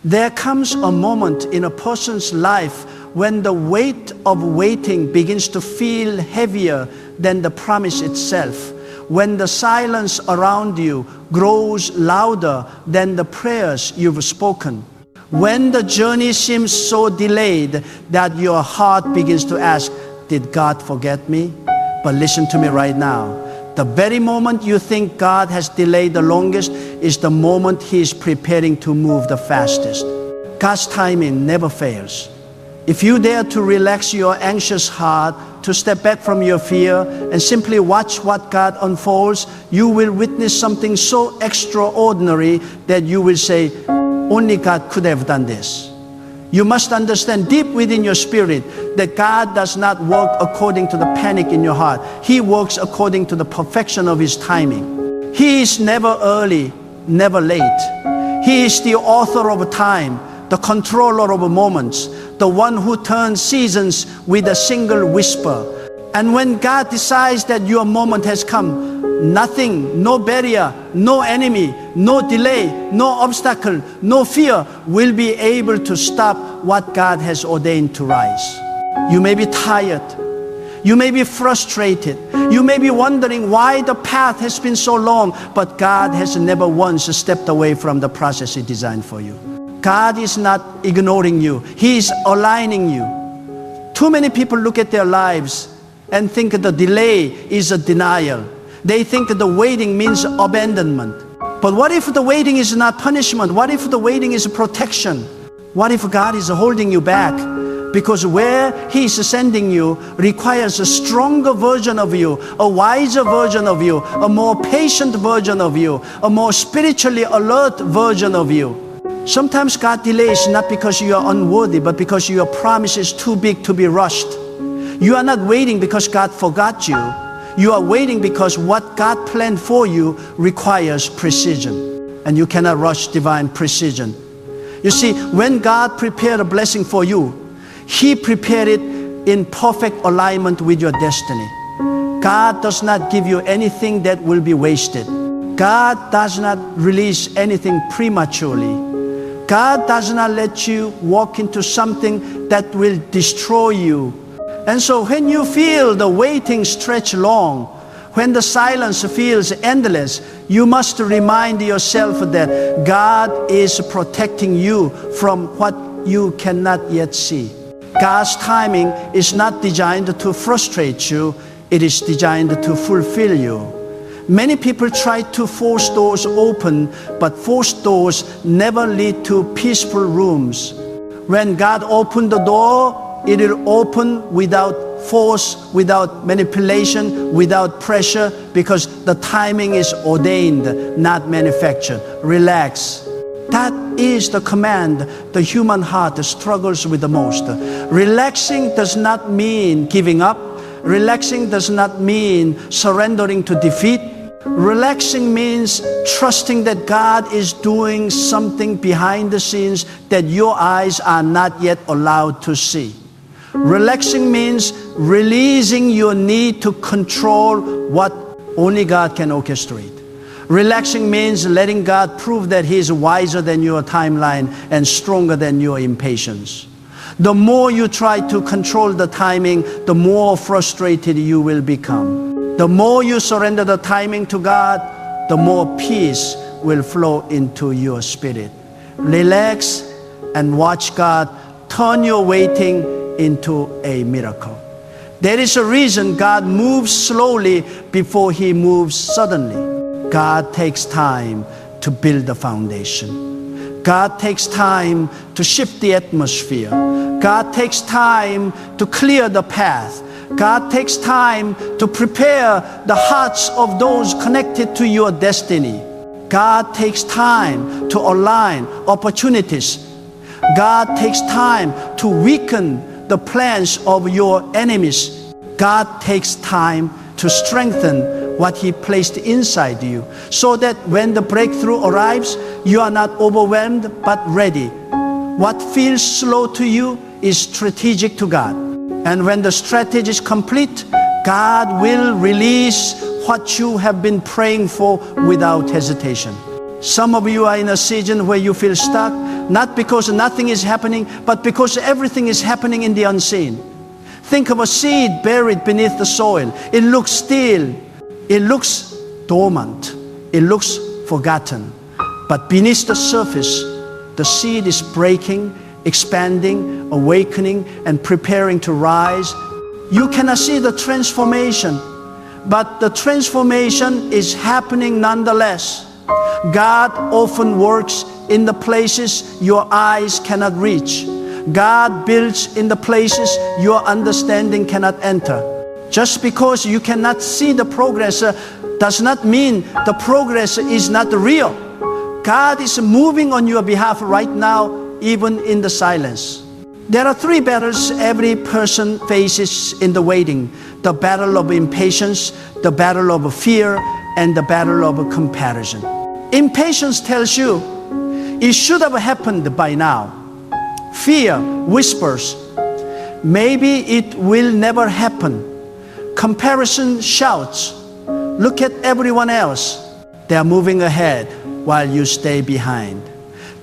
There comes a moment in a person's life when the weight of waiting begins to feel heavier than the promise itself, when the silence around you grows louder than the prayers you've spoken, when the journey seems so delayed that your heart begins to ask, did God forget me? But listen to me right now. The very moment you think God has delayed the longest is the moment He is preparing to move the fastest. God's timing never fails. If you dare to relax your anxious heart, to step back from your fear and simply watch what God unfolds, you will witness something so extraordinary that you will say, only God could have done this. You must understand deep within your spirit that God does not work according to the panic in your heart. He works according to the perfection of His timing. He is never early, never late. He is the author of time, the controller of moments, the one who turns seasons with a single whisper. And when God decides that your moment has come, nothing, no barrier, no enemy, no delay, no obstacle, no fear will be able to stop what God has ordained to rise. You may be tired. You may be frustrated. You may be wondering why the path has been so long, but God has never once stepped away from the process He designed for you. God is not ignoring you. He is aligning you. Too many people look at their lives and think the delay is a denial. They think that the waiting means abandonment. But what if the waiting is not punishment? What if the waiting is protection? What if God is holding you back? Because where He is sending you requires a stronger version of you, a wiser version of you, a more patient version of you, a more spiritually alert version of you. Sometimes God delays not because you are unworthy, but because your promise is too big to be rushed. You are not waiting because God forgot you. You are waiting because what God planned for you requires precision. And you cannot rush divine precision. You see, when God prepared a blessing for you, He prepared it in perfect alignment with your destiny. God does not give you anything that will be wasted. God does not release anything prematurely. God does not let you walk into something that will destroy you. And so when you feel the waiting stretch long, when the silence feels endless, you must remind yourself that God is protecting you from what you cannot yet see. God's timing is not designed to frustrate you. It is designed to fulfill you. Many people try to force doors open, but forced doors never lead to peaceful rooms. When God opened the door, it will open without force, without manipulation, without pressure, because the timing is ordained, not manufactured. Relax. That is the command the human heart struggles with the most. Relaxing does not mean giving up. Relaxing does not mean surrendering to defeat. Relaxing means trusting that God is doing something behind the scenes that your eyes are not yet allowed to see. Relaxing means releasing your need to control what only God can orchestrate. Relaxing means letting God prove that He is wiser than your timeline and stronger than your impatience. The more you try to control the timing, the more frustrated you will become. The more you surrender the timing to God, the more peace will flow into your spirit. Relax and watch God turn your waiting into a miracle. There is a reason God moves slowly before He moves suddenly. God takes time to build the foundation. God takes time to shift the atmosphere. God takes time to clear the path. God takes time to prepare the hearts of those connected to your destiny. God takes time to align opportunities. God takes time to weaken the plans of your enemies. God takes time to strengthen what He placed inside you, so that when the breakthrough arrives, you are not overwhelmed but ready. What feels slow to you is strategic to God. And when the strategy is complete, God will release what you have been praying for without hesitation. Some of you are in a season where you feel stuck, not because nothing is happening, but because everything is happening in the unseen. Think of a seed buried beneath the soil. It looks still, it looks dormant, it looks forgotten. But beneath the surface, the seed is breaking, expanding, awakening, and preparing to rise. You cannot see the transformation, but the transformation is happening nonetheless. God often works in the places your eyes cannot reach. God builds in the places your understanding cannot enter. Just because you cannot see the progress does not mean the progress is not real. God is moving on your behalf right now, even in the silence. There are 3 battles every person faces in the waiting: the battle of impatience, the battle of fear, and the battle of comparison. Impatience tells you it should have happened by now. Fear whispers, maybe it will never happen. Comparison shouts, look at everyone else. They are moving ahead while you stay behind.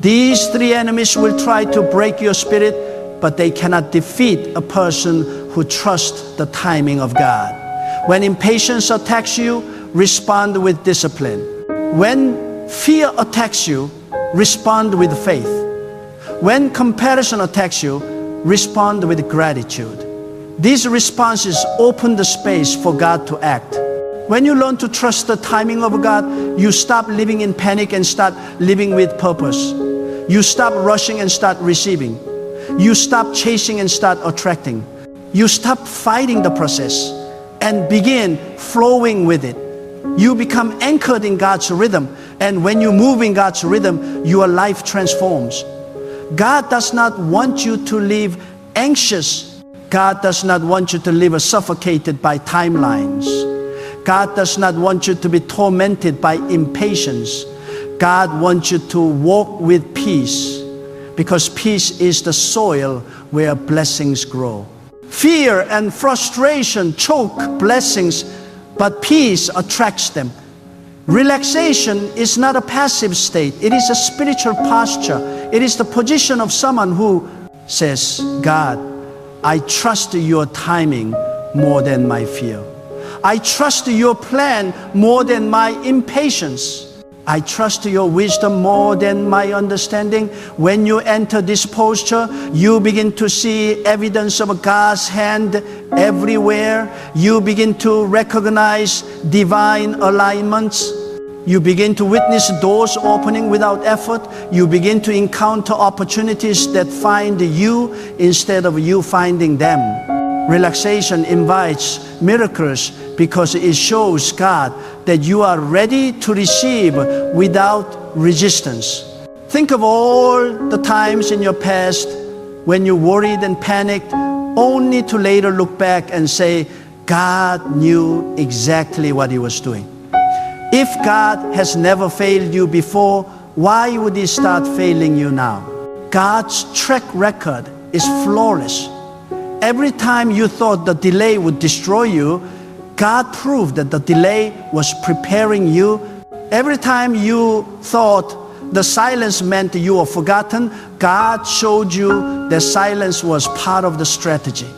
These 3 enemies will try to break your spirit, but they cannot defeat a person who trusts the timing of God. When impatience attacks you, respond with discipline. When fear attacks you, respond with faith. When comparison attacks you, respond with gratitude. These responses open the space for God to act. When you learn to trust the timing of God, you stop living in panic and start living with purpose. You stop rushing and start receiving. You stop chasing and start attracting. You stop fighting the process and begin flowing with it. You become anchored in God's rhythm, and when you move in God's rhythm, your life transforms. God does not want you to live anxious. God does not want you to live suffocated by timelines. God does not want you to be tormented by impatience. God wants you to walk with peace, because peace is the soil where blessings grow. Fear and frustration choke blessings, but peace attracts them. Relaxation is not a passive state. It is a spiritual posture. It is the position of someone who says, God, I trust your timing more than my fear. I trust your plan more than my impatience. I trust your wisdom more than my understanding. When you enter this posture, you begin to see evidence of God's hand everywhere. You begin to recognize divine alignments. You begin to witness doors opening without effort. You begin to encounter opportunities that find you instead of you finding them. Relaxation invites miracles because it shows God that you are ready to receive without resistance. Think of all the times in your past when you worried and panicked, only to later look back and say, God knew exactly what He was doing. If God has never failed you before, why would He start failing you now? God's track record is flawless. Every time you thought the delay would destroy you, God proved that the delay was preparing you. Every time you thought the silence meant you were forgotten, God showed you that silence was part of the strategy.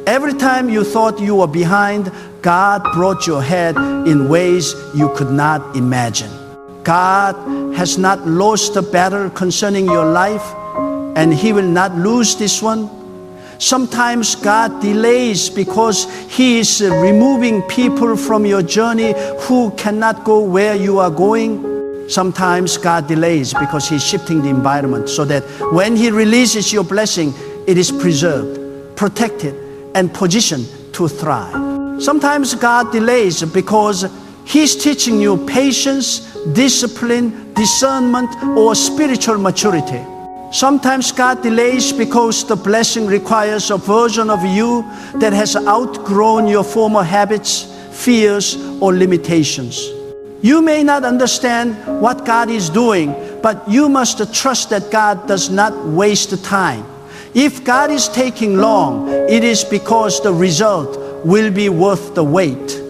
Every time you thought you were behind, God brought you ahead in ways you could not imagine. God has not lost the battle concerning your life, and He will not lose this one. Sometimes God delays because He is removing people from your journey who cannot go where you are going. Sometimes God delays because He's shifting the environment so that when He releases your blessing, it is preserved, protected, and positioned to thrive. Sometimes God delays because He's teaching you patience, discipline, discernment, or spiritual maturity. Sometimes God delays because the blessing requires a version of you that has outgrown your former habits, fears, or limitations. You may not understand what God is doing, but you must trust that God does not waste time. If God is taking long, it is because the result will be worth the wait.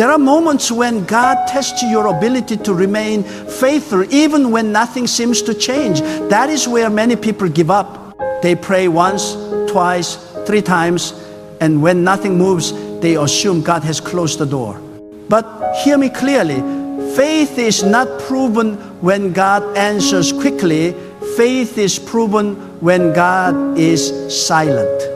There are moments when God tests your ability to remain faithful even when nothing seems to change. That is where many people give up. They pray once, twice, 3 times, and when nothing moves, they assume God has closed the door. But hear me clearly, faith is not proven when God answers quickly. Faith is proven when God is silent.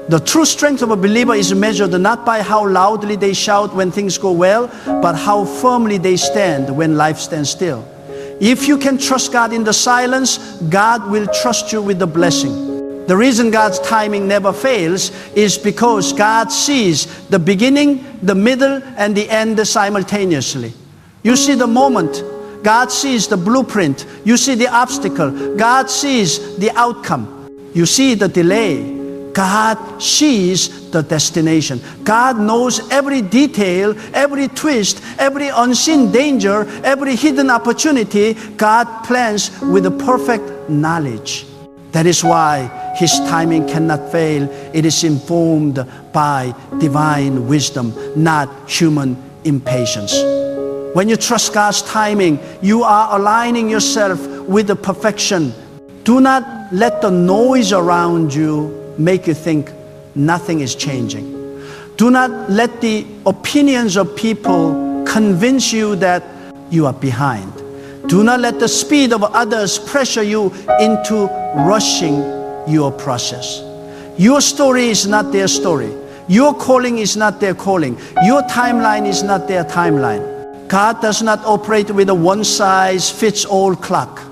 The true strength of a believer is measured not by how loudly they shout when things go well, but how firmly they stand when life stands still. If you can trust God in the silence, God will trust you with the blessing. The reason God's timing never fails is because God sees the beginning, the middle, and the end simultaneously. You see the moment, God sees the blueprint. You see the obstacle, God sees the outcome. You see the delay, God sees the destination. God knows every detail, every twist, every unseen danger, every hidden opportunity. God plans with a perfect knowledge. That is why His timing cannot fail. It is informed by divine wisdom, not human impatience. When you trust God's timing, you are aligning yourself with the perfection. Do not let the noise around you make you think nothing is changing. Do not let the opinions of people convince you that you are behind. Do not let the speed of others pressure you into rushing your process. Your story is not their story. Your calling is not their calling. Your timeline is not their timeline. God does not operate with a one-size-fits-all clock.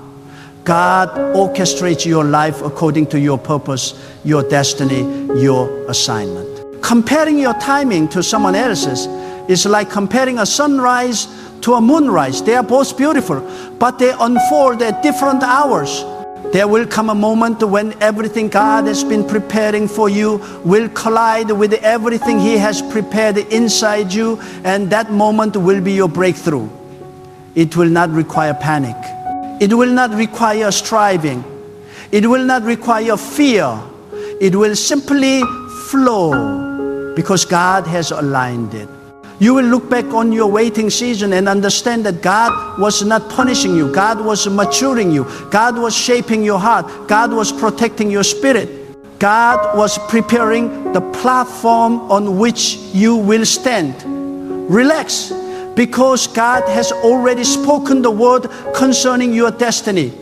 God orchestrates your life according to your purpose, your destiny, your assignment. Comparing your timing to someone else's is like comparing a sunrise to a moonrise. They are both beautiful, but they unfold at different hours. There will come a moment when everything God has been preparing for you will collide with everything He has prepared inside you, and that moment will be your breakthrough. It will not require panic. It will not require striving. It will not require fear. It will simply flow because God has aligned it. You will look back on your waiting season and understand that God was not punishing you. God was maturing you. God was shaping your heart. God was protecting your spirit. God was preparing the platform on which you will stand. Relax, because God has already spoken the word concerning your destiny.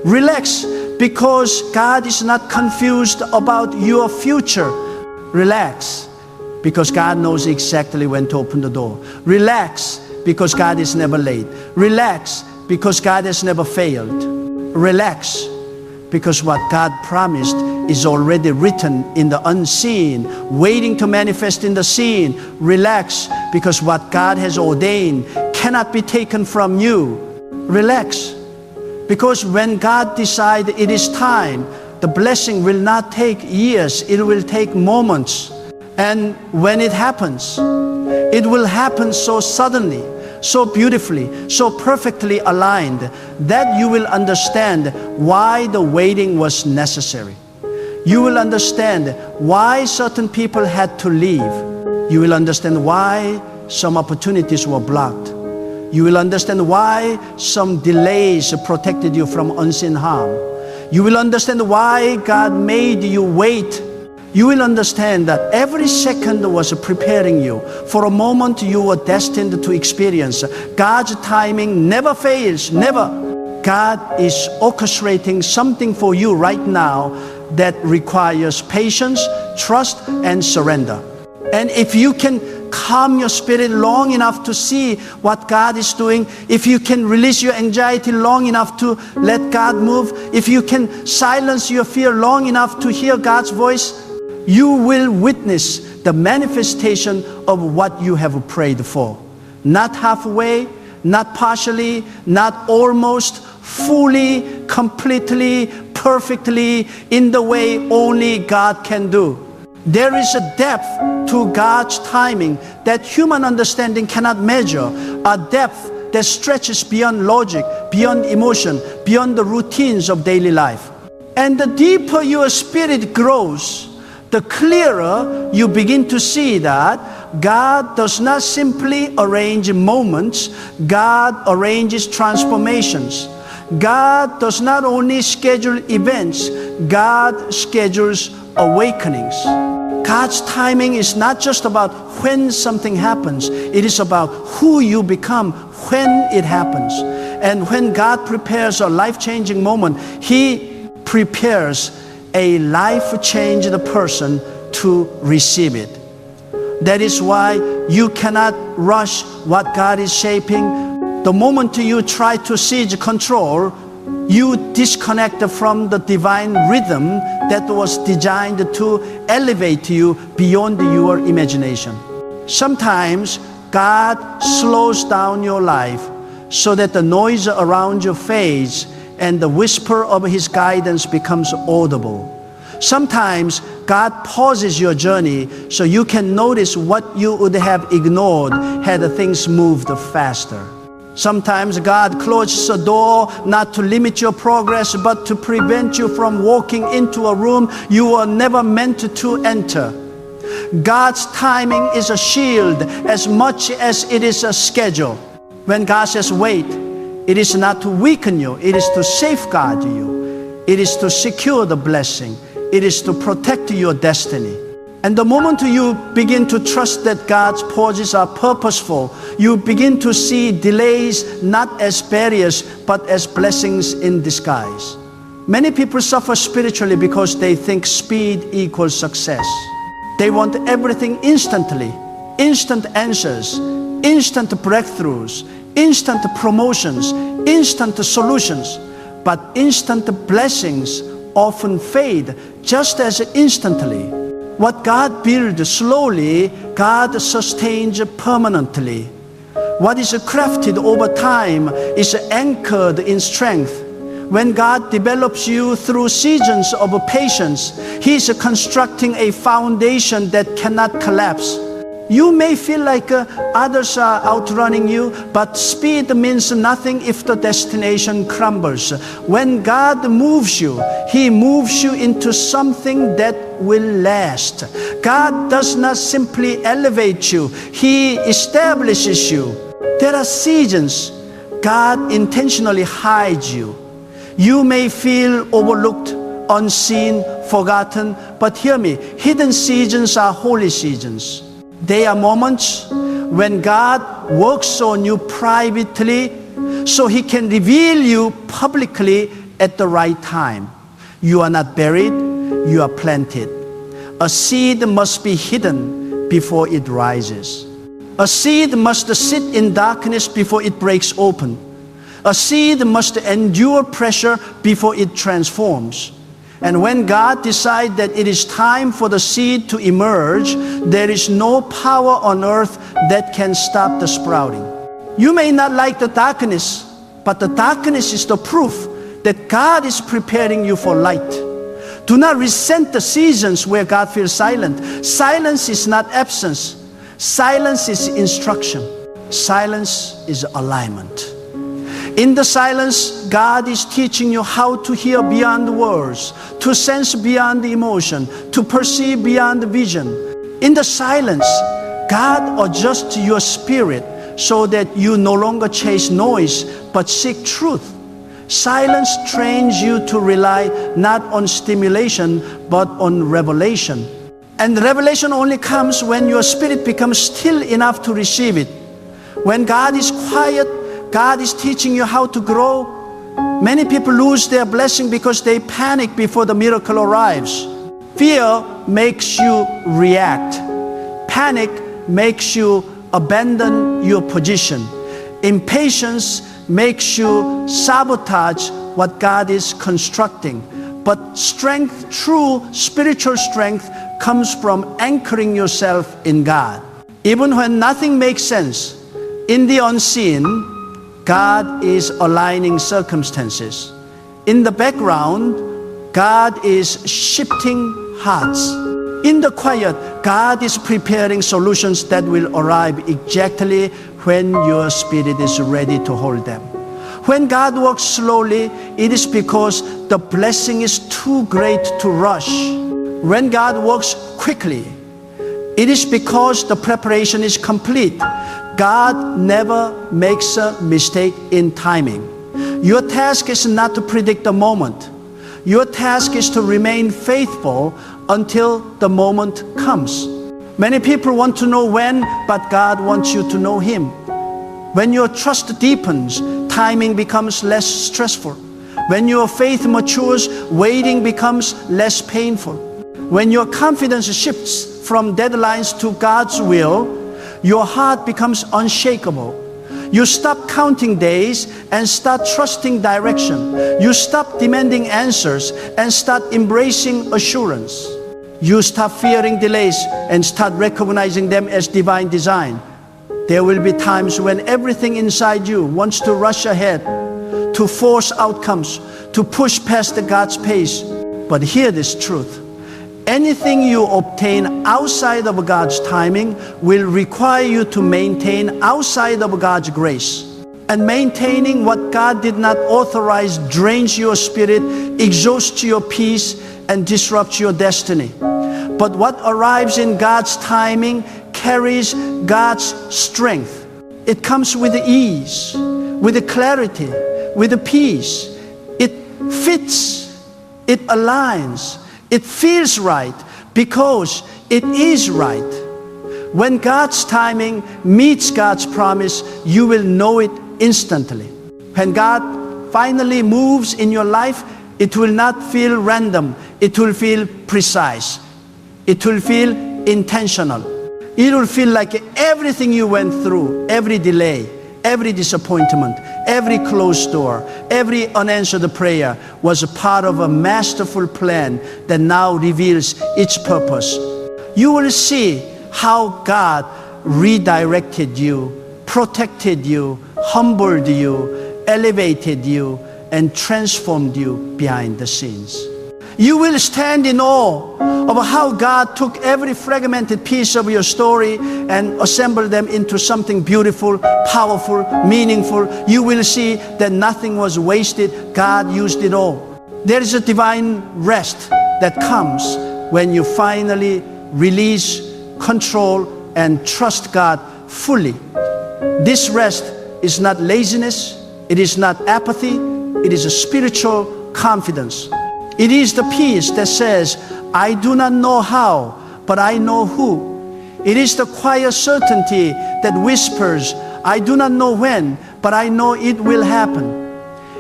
Relax, because God is not confused about your future. Relax, because God knows exactly when to open the door. Relax, because God is never late. Relax, because God has never failed. Relax, because what God promised is already written in the unseen, waiting to manifest in the seen. Relax, because what God has ordained cannot be taken from you. Relax, because when God decides it is time, the blessing will not take years, it will take moments. And when it happens, it will happen so suddenly, so beautifully, so perfectly aligned that you will understand why the waiting was necessary. You will understand why certain people had to leave. You will understand why some opportunities were blocked. You will understand why some delays protected you from unseen harm. You will understand why God made you wait. You will understand that every second was preparing you for a moment you were destined to experience. God's timing never fails, never. God is orchestrating something for you right now that requires patience, trust, and surrender. And if you can calm your spirit long enough to see what God is doing, if you can release your anxiety long enough to let God move, if you can silence your fear long enough to hear God's voice, you will witness the manifestation of what you have prayed for. Not halfway, not partially, not almost, fully, completely, perfectly, in the way only God can do. There is a depth to God's timing that human understanding cannot measure, a depth that stretches beyond logic, beyond emotion, beyond the routines of daily life. And the deeper your spirit grows, the clearer you begin to see that God does not simply arrange moments, God arranges transformations. God does not only schedule events, God schedules awakenings. God's timing is not just about when something happens, it is about who you become when it happens. And when God prepares a life-changing moment, He prepares a life-changed person to receive it. That is why you cannot rush what God is shaping. The moment you try to seize control, you disconnect from the divine rhythm that was designed to elevate you beyond your imagination. Sometimes God slows down your life so that the noise around you fades and the whisper of His guidance becomes audible. Sometimes God pauses your journey so you can notice what you would have ignored had things moved faster. Sometimes God closes a door not to limit your progress, but to prevent you from walking into a room you were never meant to enter. God's timing is a shield as much as it is a schedule. When God says wait, it is not to weaken you, it is to safeguard you. It is to secure the blessing. It is to protect your destiny. And the moment you begin to trust that God's pauses are purposeful, you begin to see delays not as barriers, but as blessings in disguise. Many people suffer spiritually because they think speed equals success. They want everything instantly, instant answers, instant breakthroughs, instant promotions, instant solutions. But instant blessings often fade just as instantly. What God builds slowly, God sustains permanently. What is crafted over time is anchored in strength. When God develops you through seasons of patience, He is constructing a foundation that cannot collapse. You may feel like others are outrunning you, but speed means nothing if the destination crumbles. When God moves you, He moves you into something that will last. God does not simply elevate you, He establishes you. There are seasons God intentionally hides you. You may feel overlooked, unseen, forgotten, but hear me, hidden seasons are holy seasons. They are moments when God works on you privately so He can reveal you publicly at the right time. You are not buried, you are planted. A seed must be hidden before it rises. A seed must sit in darkness before it breaks open. A seed must endure pressure before it transforms. And when God decides that it is time for the seed to emerge, there is no power on earth that can stop the sprouting. You may not like the darkness, but the darkness is the proof that God is preparing you for light. Do not resent the seasons where God feels silent. Silence is not absence. Silence is instruction. Silence is alignment. In the silence, God is teaching you how to hear beyond words, to sense beyond emotion, to perceive beyond vision. In the silence, God adjusts your spirit so that you no longer chase noise, but seek truth. Silence trains you to rely not on stimulation, but on revelation. And revelation only comes when your spirit becomes still enough to receive it. When God is quiet, God is teaching you how to grow. Many people lose their blessing because they panic before the miracle arrives. Fear makes you react. Panic makes you abandon your position. Impatience makes you sabotage what God is constructing. But strength, true spiritual strength, comes from anchoring yourself in God. Even when nothing makes sense, in the unseen, God is aligning circumstances. In the background, God is shifting hearts. In the quiet, God is preparing solutions that will arrive exactly when your spirit is ready to hold them. When God works slowly, it is because the blessing is too great to rush. When God works quickly, It is because the preparation is complete. God never makes a mistake in timing. Your task is not to predict the moment. Your task is to remain faithful until the moment comes. Many people want to know when, but God wants you to know Him. When your trust deepens, timing becomes less stressful. When your faith matures, waiting becomes less painful. When your confidence shifts from deadlines to God's will, your heart becomes unshakable. You stop counting days and start trusting direction. You stop demanding answers and start embracing assurance. You stop fearing delays and start recognizing them as divine design. There will be times when everything inside you wants to rush ahead, to force outcomes, to push past God's pace. But hear this truth. Anything you obtain outside of God's timing will require you to maintain outside of God's grace. And maintaining what God did not authorize drains your spirit, exhausts your peace, and disrupts your destiny. But what arrives in God's timing carries God's strength. It comes with ease, with clarity, with peace. It fits, it aligns. It feels right because it is right. When God's timing meets God's promise, you will know it instantly. When God finally moves in your life, it will not feel random. It will feel precise. It will feel intentional. It will feel like everything you went through, every delay, every disappointment, every closed door, every unanswered prayer was a part of a masterful plan that now reveals its purpose. You will see how God redirected you, protected you, humbled you, elevated you, and transformed you behind the scenes. You will stand in awe of how God took every fragmented piece of your story and assembled them into something beautiful, powerful, meaningful. You will see that nothing was wasted. God used it all. There is a divine rest that comes when you finally release control and trust God fully. This rest is not laziness. It is not apathy. It is a spiritual confidence. It is the peace that says, I do not know how, but I know who. It is the quiet certainty that whispers, I do not know when, but I know it will happen.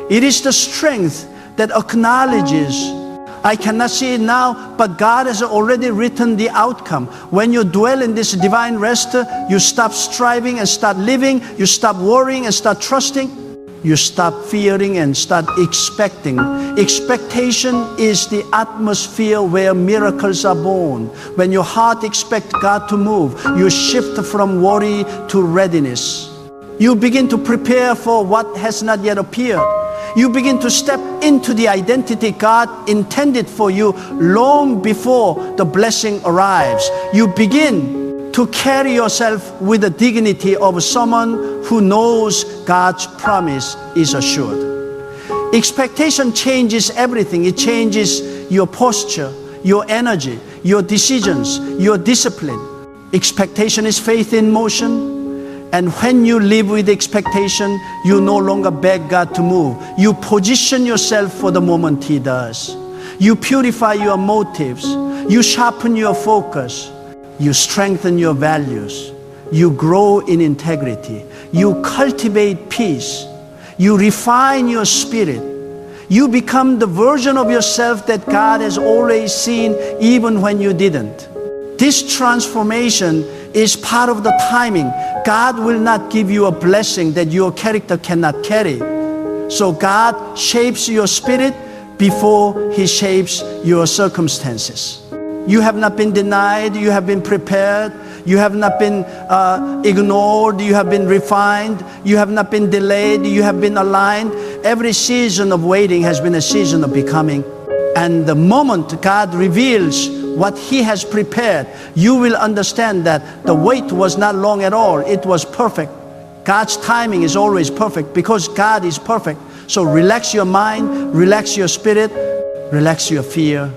It is the strength that acknowledges, I cannot see it now, but God has already written the outcome. When you dwell in this divine rest, you stop striving and start living. You stop worrying and start trusting. You stop fearing and start expecting. Expectation is the atmosphere where miracles are born. When your heart expects God to move, you shift from worry to readiness. You begin to prepare for what has not yet appeared. You begin to step into the identity God intended for you long before the blessing arrives. You begin to carry yourself with the dignity of someone who knows God's promise is assured. Expectation changes everything. It changes your posture, your energy, your decisions, your discipline. Expectation is faith in motion. And when you live with expectation, you no longer beg God to move. You position yourself for the moment He does. You purify your motives. You sharpen your focus. You strengthen your values. You grow in integrity. You cultivate peace. You refine your spirit. You become the version of yourself that God has always seen even when you didn't. This transformation is part of the timing. God will not give you a blessing that your character cannot carry. So God shapes your spirit before He shapes your circumstances. You have not been denied, you have been prepared, you have not been ignored, you have been refined, you have not been delayed, you have been aligned. Every season of waiting has been a season of becoming. And the moment God reveals what He has prepared, you will understand that the wait was not long at all, it was perfect. God's timing is always perfect because God is perfect. So relax your mind, relax your spirit, relax your fear.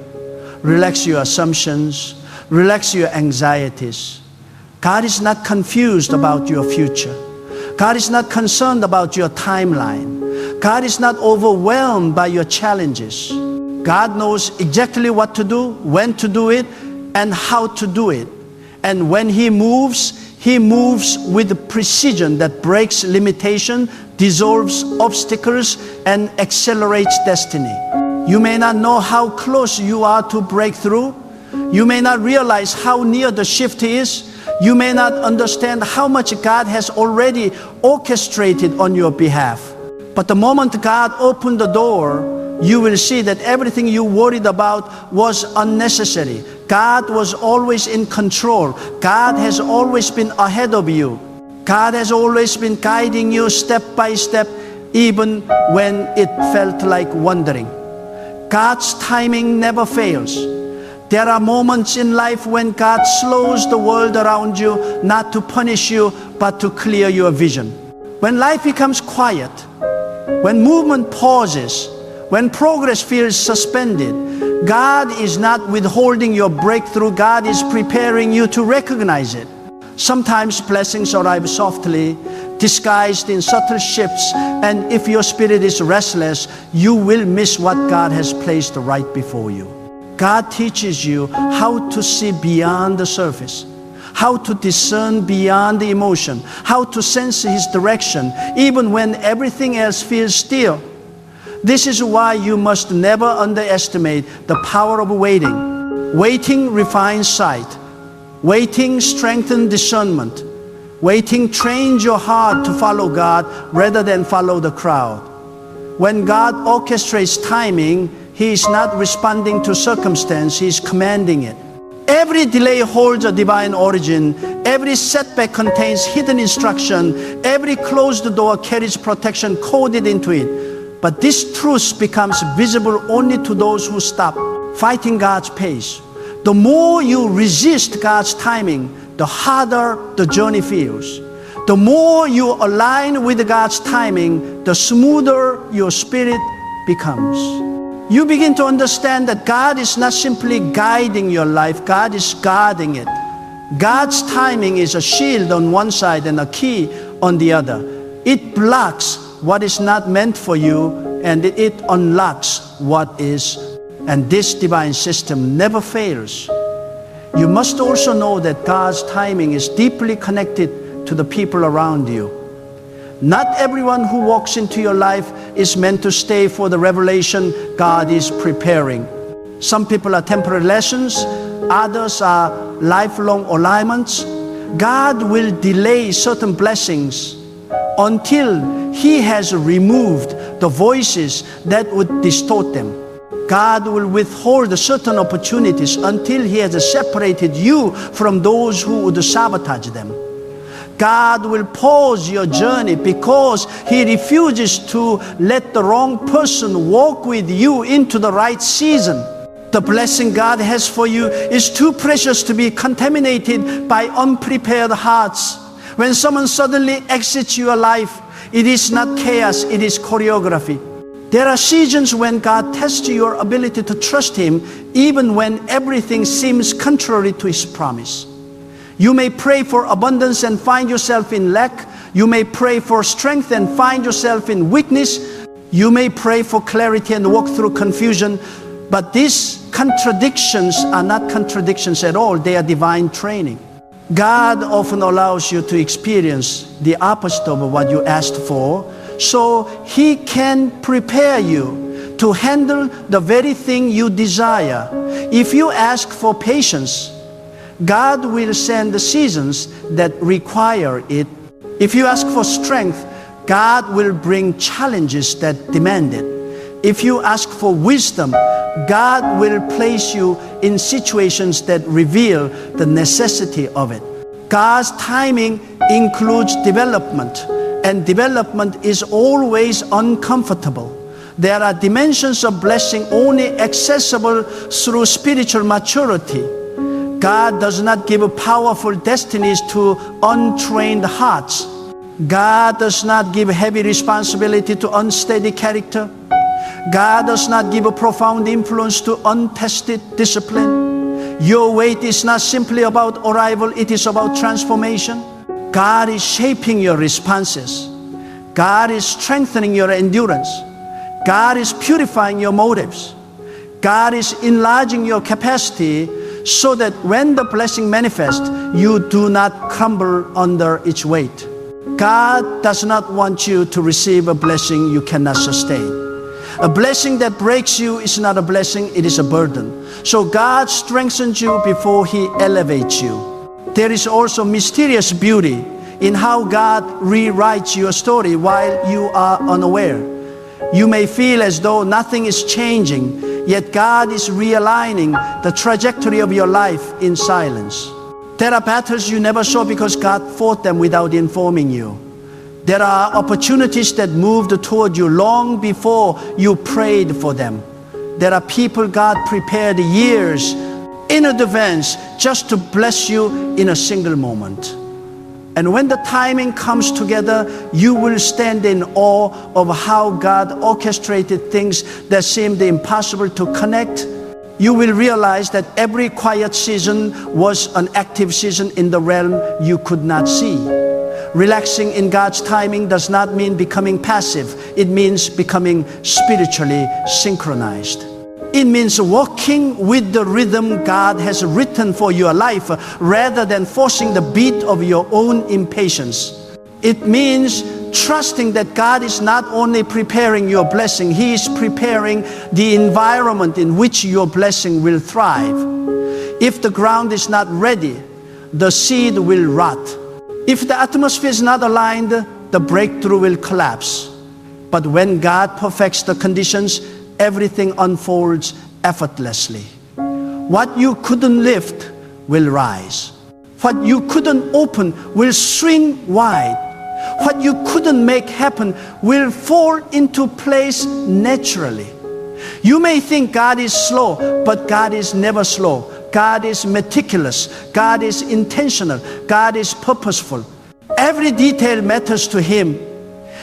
Relax your assumptions. Relax your anxieties. God is not confused about your future. God is not concerned about your timeline. God is not overwhelmed by your challenges. God knows exactly what to do, when to do it, and how to do it. And when He moves with precision that breaks limitation, dissolves obstacles, and accelerates destiny. You may not know how close you are to breakthrough. You may not realize how near the shift is. You may not understand how much God has already orchestrated on your behalf. But the moment God opened the door, you will see that everything you worried about was unnecessary. God was always in control. God has always been ahead of you. God has always been guiding you step by step, even when it felt like wandering. God's timing never fails. There are moments in life when God slows the world around you, not to punish you, but to clear your vision. When life becomes quiet, when movement pauses, when progress feels suspended, God is not withholding your breakthrough. God is preparing you to recognize it. Sometimes blessings arrive softly, disguised in subtle shifts, and if your spirit is restless, you will miss what God has placed right before you. God teaches you how to see beyond the surface, how to discern beyond the emotion, how to sense His direction, even when everything else feels still. This is why you must never underestimate the power of waiting. Waiting refines sight. Waiting strengthens discernment. Waiting trains your heart to follow God rather than follow the crowd. When God orchestrates timing, He is not responding to circumstance, He is commanding it. Every delay holds a divine origin. Every setback contains hidden instruction. Every closed door carries protection coded into it. But this truth becomes visible only to those who stop fighting God's pace. The more you resist God's timing, the harder the journey feels. The more you align with God's timing, the smoother your spirit becomes. You begin to understand that God is not simply guiding your life, God is guarding it. God's timing is a shield on one side and a key on the other. It blocks what is not meant for you, and it unlocks what is. And this divine system never fails. You must also know that God's timing is deeply connected to the people around you. Not everyone who walks into your life is meant to stay for the revelation God is preparing. Some people are temporary lessons, others are lifelong alignments. God will delay certain blessings until He has removed the voices that would distort them. God will withhold certain opportunities until He has separated you from those who would sabotage them. God will pause your journey because He refuses to let the wrong person walk with you into the right season. The blessing God has for you is too precious to be contaminated by unprepared hearts. When someone suddenly exits your life, it is not chaos, it is choreography. There are seasons when God tests your ability to trust Him, even when everything seems contrary to His promise. You may pray for abundance and find yourself in lack. You may pray for strength and find yourself in weakness. You may pray for clarity and walk through confusion. But these contradictions are not contradictions at all. They are divine training. God often allows you to experience the opposite of what you asked for, so He can prepare you to handle the very thing you desire. If you ask for patience, God will send the seasons that require it. If you ask for strength, God will bring challenges that demand it. If you ask for wisdom, God will place you in situations that reveal the necessity of it. God's timing includes development, and development is always uncomfortable. There are dimensions of blessing only accessible through spiritual maturity. God does not give powerful destinies to untrained hearts. God does not give heavy responsibility to unsteady character. God does not give a profound influence to untested discipline. Your wait is not simply about arrival, it is about transformation. God is shaping your responses. God is strengthening your endurance. God is purifying your motives. God is enlarging your capacity so that when the blessing manifests, you do not crumble under its weight. God does not want you to receive a blessing you cannot sustain. A blessing that breaks you is not a blessing, it is a burden. So God strengthens you before He elevates you. There is also mysterious beauty in how God rewrites your story while you are unaware. You may feel as though nothing is changing, yet God is realigning the trajectory of your life in silence. There are battles you never saw because God fought them without informing you. There are opportunities that moved toward you long before you prayed for them. There are people God prepared years in advance just to bless you in a single moment. And when the timing comes together, you will stand in awe of how God orchestrated things that seemed impossible to connect. You will realize that every quiet season was an active season in the realm you could not see. Relaxing in God's timing does not mean becoming passive. It means becoming spiritually synchronized. It means walking with the rhythm God has written for your life rather than forcing the beat of your own impatience. It means trusting that God is not only preparing your blessing, He is preparing the environment in which your blessing will thrive. If the ground is not ready, the seed will rot. If the atmosphere is not aligned, the breakthrough will collapse. But when God perfects the conditions, everything unfolds effortlessly. What you couldn't lift will rise. What you couldn't open will swing wide. What you couldn't make happen will fall into place naturally. You may think God is slow, but God is never slow. God is meticulous. God is intentional. God is purposeful. Every detail matters to Him.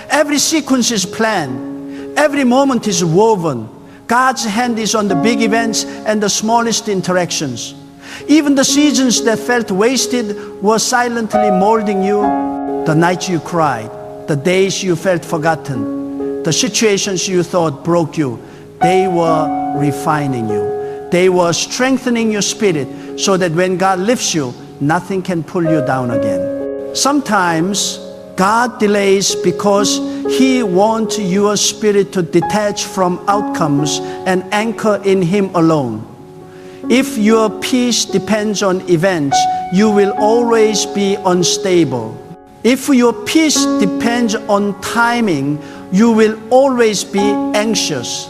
Every sequence is planned. Every moment is woven. God's hand is on the big events and the smallest interactions. Even the seasons that felt wasted were silently molding you. The nights you cried, the days you felt forgotten, the situations you thought broke you, they were refining you. They were strengthening your spirit so that when God lifts you, nothing can pull you down again. Sometimes God delays because He wants your spirit to detach from outcomes and anchor in Him alone. If your peace depends on events, you will always be unstable. If your peace depends on timing, you will always be anxious.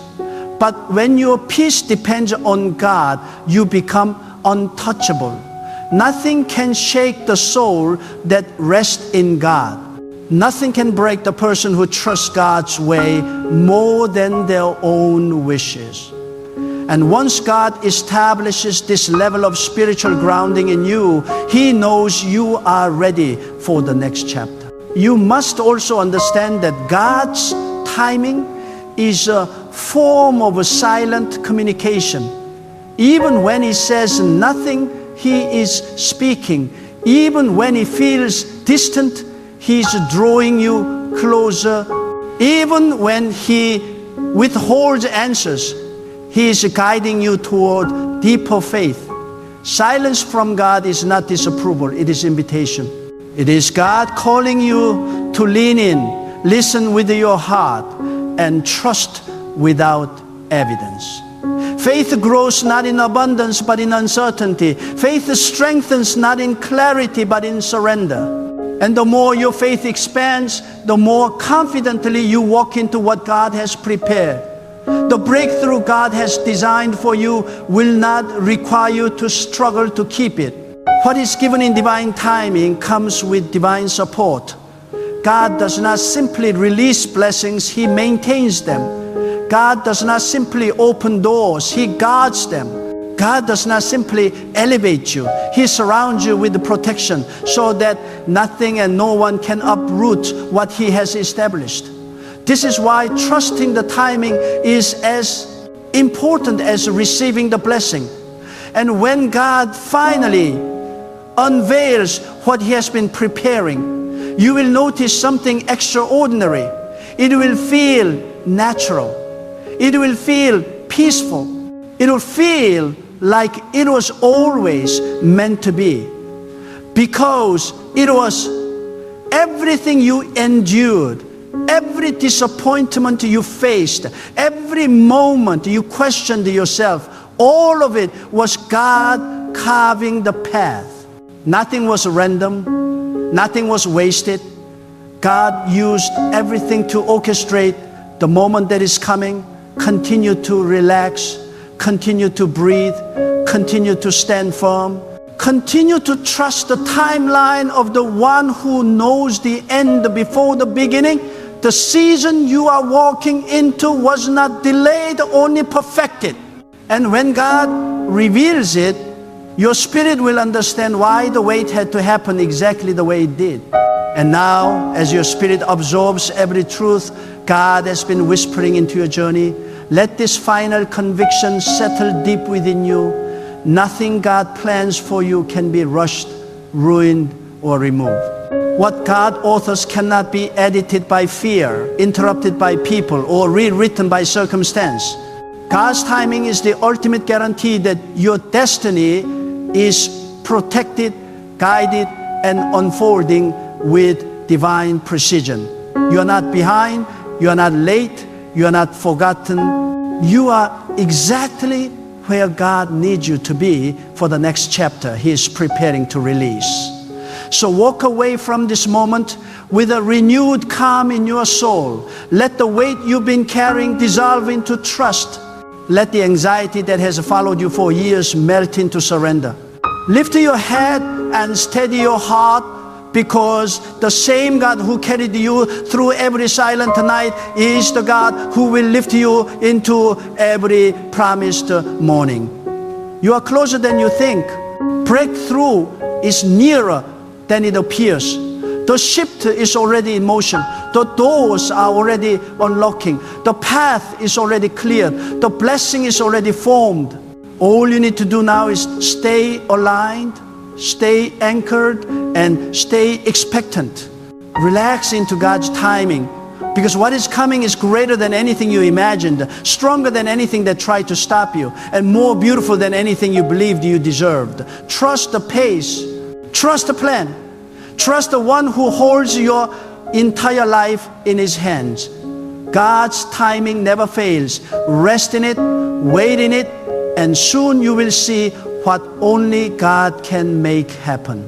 But when your peace depends on God, you become untouchable. Nothing can shake the soul that rests in God. Nothing can break the person who trusts God's way more than their own wishes. And once God establishes this level of spiritual grounding in you, He knows you are ready for the next chapter. You must also understand that God's timing is a form of a silent communication. Even when He says nothing, He is speaking. Even when He feels distant, He is drawing you closer. Even when He withholds answers, He is guiding you toward deeper faith. Silence from God is not disapproval, it is invitation. It is God calling you to lean in, listen with your heart, and trust without evidence. Faith grows not in abundance but in uncertainty. Faith strengthens not in clarity but in surrender. And the more your faith expands, the more confidently you walk into what God has prepared. The breakthrough God has designed for you will not require you to struggle to keep it. What is given in divine timing comes with divine support. God does not simply release blessings, He maintains them. God does not simply open doors, He guards them. God does not simply elevate you, He surrounds you with protection so that nothing and no one can uproot what He has established. This is why trusting the timing is as important as receiving the blessing. And when God finally unveils what He has been preparing, you will notice something extraordinary. It will feel natural. It will feel peaceful. It will feel like it was always meant to be. Because it was everything you endured, every disappointment you faced, every moment you questioned yourself, all of it was God carving the path. Nothing was random. Nothing was wasted. God used everything to orchestrate the moment that is coming. Continue to relax. Continue to breathe. Continue to stand firm. Continue to trust the timeline of the one who knows the end before the beginning. The season you are walking into was not delayed, only perfected. And when God reveals it, your spirit will understand why the wait had to happen exactly the way it did. And now, as your spirit absorbs every truth God has been whispering into your journey, let this final conviction settle deep within you. Nothing God plans for you can be rushed, ruined, or removed. What God authors cannot be edited by fear, interrupted by people, or rewritten by circumstance. God's timing is the ultimate guarantee that your destiny is protected, guided, and unfolding with divine precision. You are not behind, you are not late, you are not forgotten. You are exactly where God needs you to be for the next chapter He is preparing to release. So walk away from this moment with a renewed calm in your soul. Let the weight you've been carrying dissolve into trust. Let the anxiety that has followed you for years melt into surrender. Lift your head and steady your heart, because the same God who carried you through every silent night is the God who will lift you into every promised morning. You are closer than you think. Breakthrough is nearer than it appears. The shift is already in motion. The doors are already unlocking. The path is already cleared. The blessing is already formed. All you need to do now is stay aligned, stay anchored, and stay expectant. Relax into God's timing, because what is coming is greater than anything you imagined, stronger than anything that tried to stop you, and more beautiful than anything you believed you deserved. Trust the pace. Trust the plan. Trust the one who holds your entire life in His hands. God's timing never fails. Rest in it, wait in it, and soon you will see what only God can make happen.